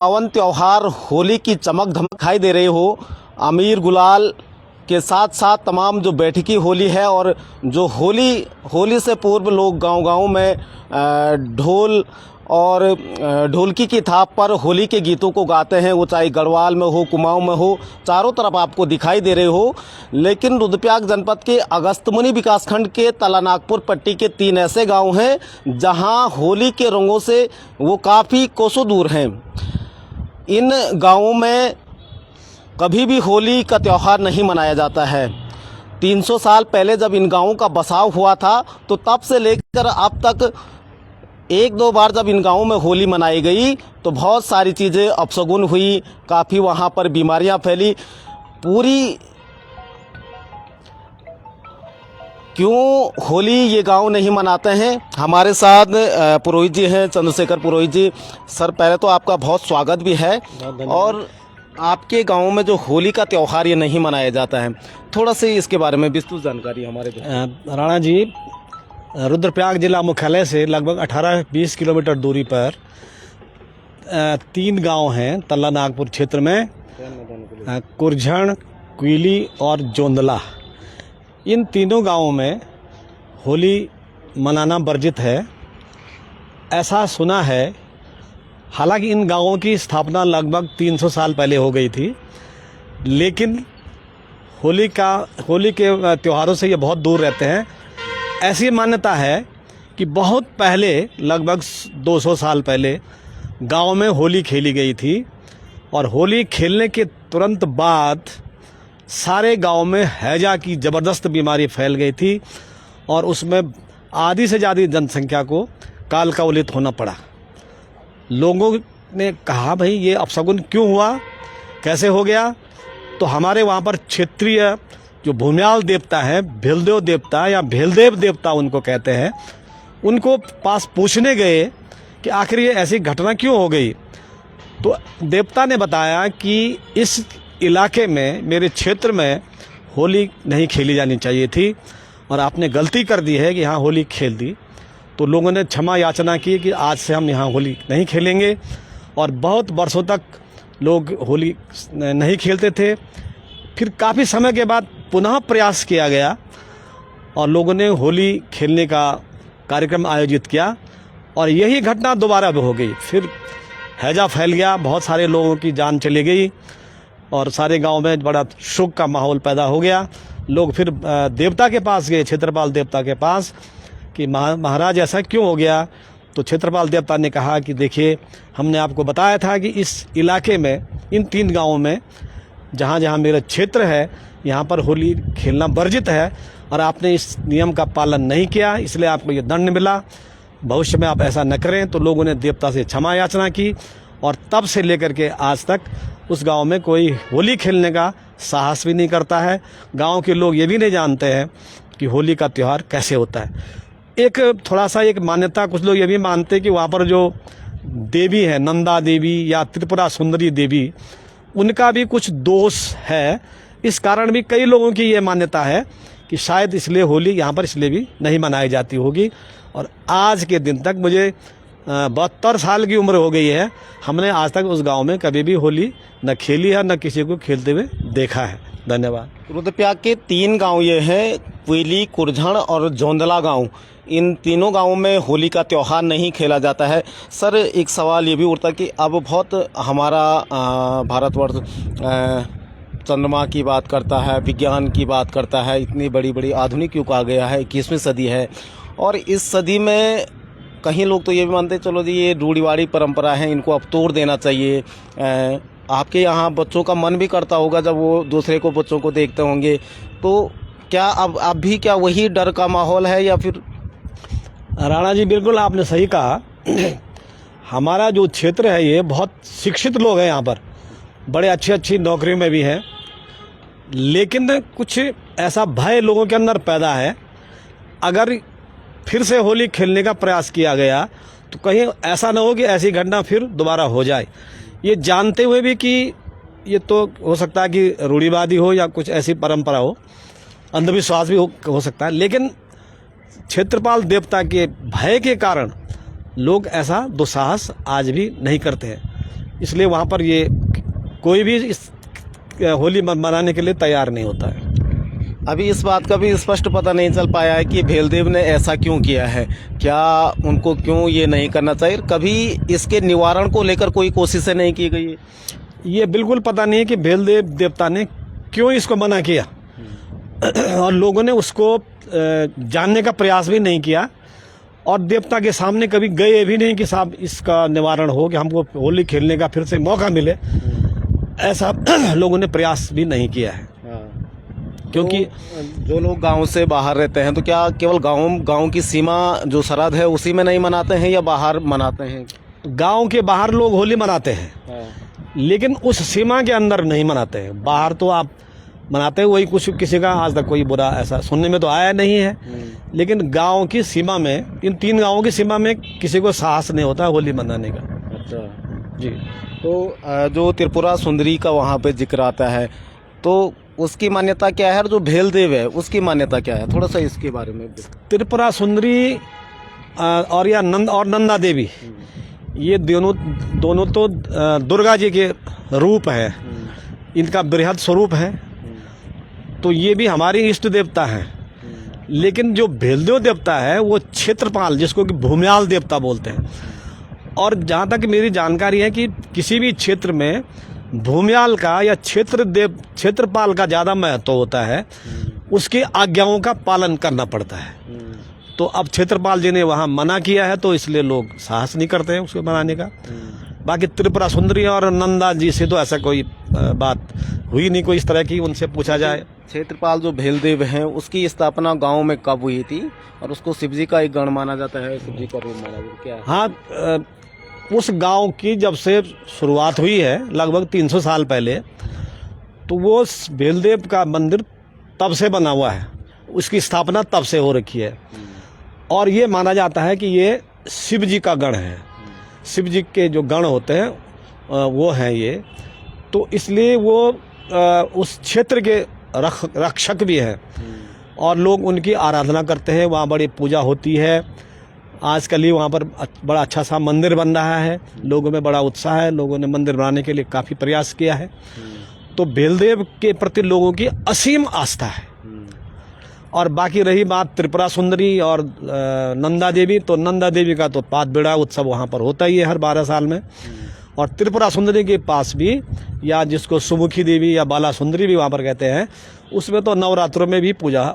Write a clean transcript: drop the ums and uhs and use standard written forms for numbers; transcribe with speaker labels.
Speaker 1: पावन त्योहार होली की चमक धमक दिखाई दे रही हो। अमीर गुलाल के साथ साथ तमाम जो बैठकी होली है और जो होली से पूर्व लोग गांव-गांव में ढोल और ढोलकी की थाप पर होली के गीतों को गाते हैं। वो चाहे गढ़वाल में हो, कुमाऊं में हो, चारों तरफ आपको दिखाई दे रहे हो। लेकिन रुद्रप्रयाग जनपद के अगस्त्यमुनि विकासखंड के तलानागपुर पट्टी के 3 ऐसे गांव हैं जहां होली के रंगों से वो काफ़ी कोसों दूर हैं। इन गांवों में कभी भी होली का त्यौहार नहीं मनाया जाता है। 300 साल पहले जब इन गांवों का बसाव हुआ था तो तब से लेकर अब तक 1-2 बार जब इन गांवों में होली मनाई गई तो बहुत सारी चीज़ें अपशगुन हुई, काफ़ी वहां पर बीमारियां फैली। पूरी क्यों होली ये गांव नहीं मनाते हैं? हमारे साथ पुरोहित जी हैं, चंद्रशेखर पुरोहित जी। सर पहले तो आपका बहुत स्वागत भी है। और आपके गांव में जो होली का त्यौहार ये नहीं मनाया जाता है, थोड़ा सा इसके बारे में विस्तृत जानकारी हमारे को।
Speaker 2: राणा जी, रुद्रप्रयाग जिला मुख्यालय से लगभग 18-20 किलोमीटर दूरी पर 3 गांव हैं तलानागपुर क्षेत्र में, कुरझण, कुइली और जोंदला। इन तीनों गांवों में होली मनाना वर्जित है, ऐसा सुना है। हालांकि इन गांवों की स्थापना लगभग 300 साल पहले हो गई थी, लेकिन होली के त्योहारों से ये बहुत दूर रहते हैं। ऐसी मान्यता है कि बहुत पहले, लगभग 200 साल पहले गांव में होली खेली गई थी और होली खेलने के तुरंत बाद सारे गांव में हैजा की ज़बरदस्त बीमारी फैल गई थी और उसमें आधी से ज़्यादा जनसंख्या को काल कवलित होना पड़ा। लोगों ने कहा, भाई ये अपशगुन क्यों हुआ, कैसे हो गया? तो हमारे वहाँ पर क्षेत्रीय जो भूम्याल देवता है, भेलदेव देवता या भेलदेव देवता उनको कहते हैं, उनको पास पूछने गए कि आखिर ये ऐसी घटना क्यों हो गई। तो देवता ने बताया कि इस इलाके में, मेरे क्षेत्र में होली नहीं खेली जानी चाहिए थी और आपने गलती कर दी है कि यहाँ होली खेल दी। तो लोगों ने क्षमा याचना की कि आज से हम यहाँ होली नहीं खेलेंगे और बहुत वर्षों तक लोग होली नहीं खेलते थे। फिर काफ़ी समय के बाद पुनः प्रयास किया गया और लोगों ने होली खेलने का कार्यक्रम आयोजित किया और यही घटना दोबारा भी हो गई। फिर हैजा फैल गया, बहुत सारे लोगों की जान चली गई और सारे गांव में बड़ा शोक का माहौल पैदा हो गया। लोग फिर देवता के पास गए, क्षेत्रपाल देवता के पास, कि महाराज ऐसा क्यों हो गया। तो क्षेत्रपाल देवता ने कहा कि देखिए, हमने आपको बताया था कि इस इलाके में, इन 3 गांवों में जहाँ जहाँ मेरा क्षेत्र है, यहाँ पर होली खेलना वर्जित है और आपने इस नियम का पालन नहीं किया, इसलिए आपको ये दंड मिला। भविष्य में आप ऐसा न करें। तो लोगों ने देवता से क्षमा याचना की और तब से लेकर के आज तक उस गांव में कोई होली खेलने का साहस भी नहीं करता है। गांव के लोग ये भी नहीं जानते हैं कि होली का त्यौहार कैसे होता है। एक थोड़ा सा एक मान्यता, कुछ लोग ये भी मानते हैं कि वहाँ पर जो देवी है, नंदा देवी या त्रिपुरा सुंदरी देवी, उनका भी कुछ दोष है। इस कारण भी कई लोगों की ये मान्यता है कि शायद इसलिए होली यहाँ पर इसलिए भी नहीं मनाई जाती होगी। और आज के दिन तक, मुझे 72 साल की उम्र हो गई है, हमने आज तक उस गांव में कभी भी होली न खेली है, न किसी को खेलते हुए देखा है। धन्यवाद।
Speaker 1: रुद्रप्रयाग के 3 गांव ये हैं, कुइली, कुरझण और जोंदला गांव। इन तीनों गांवों में होली का त्यौहार नहीं खेला जाता है। सर एक सवाल ये भी उठता है कि अब बहुत हमारा भारतवर्ष चंद्रमा की बात करता है, विज्ञान की बात करता है, इतनी बड़ी बड़ी आधुनिक युग आ गया है, 21वीं सदी है। और इस सदी में कहीं लोग तो ये भी मानते हैं, चलो जी ये रूढ़िवादी परंपरा है, इनको अब तोड़ देना चाहिए। आपके यहाँ बच्चों का मन भी करता होगा जब वो दूसरे को बच्चों को देखते होंगे, तो क्या अब भी क्या वही डर का माहौल है या फिर?
Speaker 2: राणा जी, बिल्कुल आपने सही कहा। हमारा जो क्षेत्र है, ये बहुत शिक्षित लोग हैं, यहाँ पर बड़े अच्छी नौकरियों में भी हैं, लेकिन कुछ ऐसा भय लोगों के अंदर पैदा है। अगर फिर से होली खेलने का प्रयास किया गया तो कहीं ऐसा ना हो कि ऐसी घटना फिर दोबारा हो जाए। ये जानते हुए भी कि ये तो हो सकता है कि रूढ़िवादी हो या कुछ ऐसी परंपरा हो, अंधविश्वास भी हो सकता है, लेकिन क्षेत्रपाल देवता के भय के कारण लोग ऐसा दुस्साहस आज भी नहीं करते हैं। इसलिए वहाँ पर ये कोई भी इस होली मनाने के लिए तैयार नहीं होता है।
Speaker 1: अभी इस बात का भी स्पष्ट पता नहीं चल पाया है कि भेलदेव ने ऐसा क्यों किया है, क्या उनको क्यों ये नहीं करना चाहिए, कभी इसके निवारण को लेकर कोई कोशिशें नहीं की गई है?
Speaker 2: ये बिल्कुल पता नहीं है कि भेलदेव देवता ने क्यों इसको मना किया और लोगों ने उसको जानने का प्रयास भी नहीं किया और देवता के सामने कभी गए भी नहीं कि साहब इसका निवारण हो, कि हमको होली खेलने का फिर से मौका मिले, ऐसा लोगों ने प्रयास भी नहीं किया है। क्योंकि
Speaker 1: जो लोग गांव से बाहर रहते हैं तो क्या केवल गांव की सीमा जो सरहद है उसी में नहीं मनाते हैं या बाहर मनाते हैं?
Speaker 2: गांव के बाहर लोग होली मनाते हैं, लेकिन उस सीमा के अंदर नहीं मनाते हैं। बाहर तो आप मनाते हैं, वही कुछ किसी का आज तक कोई बुरा ऐसा सुनने में तो आया नहीं है, लेकिन गांव की सीमा में, इन 3 गांवों की सीमा में किसी को साहस नहीं होता होली मनाने का।
Speaker 1: अच्छा
Speaker 2: जी।
Speaker 1: तो जो त्रिपुरा सुंदरी का वहाँ पे जिक्र आता है तो उसकी मान्यता क्या है, और जो भेलदेव है उसकी मान्यता क्या है, थोड़ा सा इसके बारे में?
Speaker 2: त्रिपुरा सुंदरी और या नंदा देवी, ये दोनों तो दुर्गा जी के रूप है, इनका बृहद स्वरूप है, तो ये भी हमारी इष्ट देवता हैं। लेकिन जो भेलदेव देवता है वो क्षेत्रपाल, जिसको कि भूम्याल देवता बोलते हैं, और जहाँ तक मेरी जानकारी है कि किसी भी क्षेत्र में भूम्याल का या क्षेत्रपाल का ज़्यादा महत्व होता है, उसकी आज्ञाओं का पालन करना पड़ता है। तो अब क्षेत्रपाल जी ने वहाँ मना किया है तो इसलिए लोग साहस नहीं करते हैं उसको मनाने का। बाकी त्रिपुरा सुंदरी और नंदा जी से तो ऐसा कोई बात हुई नहीं, कोई इस तरह की उनसे पूछा जाए।
Speaker 1: क्षेत्रपाल जो भेलदेव हैं उसकी स्थापना गांव में कब हुई थी, और उसको शिवजी का एक गण माना जाता है, शिवजी का रूप माना जाता है, क्या है?
Speaker 2: हाँ, उस गांव की जब से शुरुआत हुई है लगभग 300 साल पहले, तो वो भेलदेव का मंदिर तब से बना हुआ है, उसकी स्थापना तब से हो रखी है। और ये माना जाता है कि ये शिव जी का गण है, शिव जी के जो गण होते हैं वो हैं ये, तो इसलिए वो उस क्षेत्र के रक्षक भी हैं और लोग उनकी आराधना करते हैं। वहाँ बड़ी पूजा होती है। आजकल ही वहाँ पर बड़ा अच्छा सा मंदिर बन रहा है, लोगों में बड़ा उत्साह है, लोगों ने मंदिर बनाने के लिए काफ़ी प्रयास किया है। तो भेलदेव के प्रति लोगों की असीम आस्था है। और बाकी रही बात त्रिपुरा सुंदरी और नंदा देवी, तो नंदा देवी का तो पात बेड़ा उत्सव वहाँ पर होता ही है हर 12 साल में, और त्रिपुरा सुंदरी के पास भी, या जिसको सुमुखी देवी या बाला सुंदरी भी वहाँ पर कहते हैं, उसमें तो नवरात्रों में भी पूजा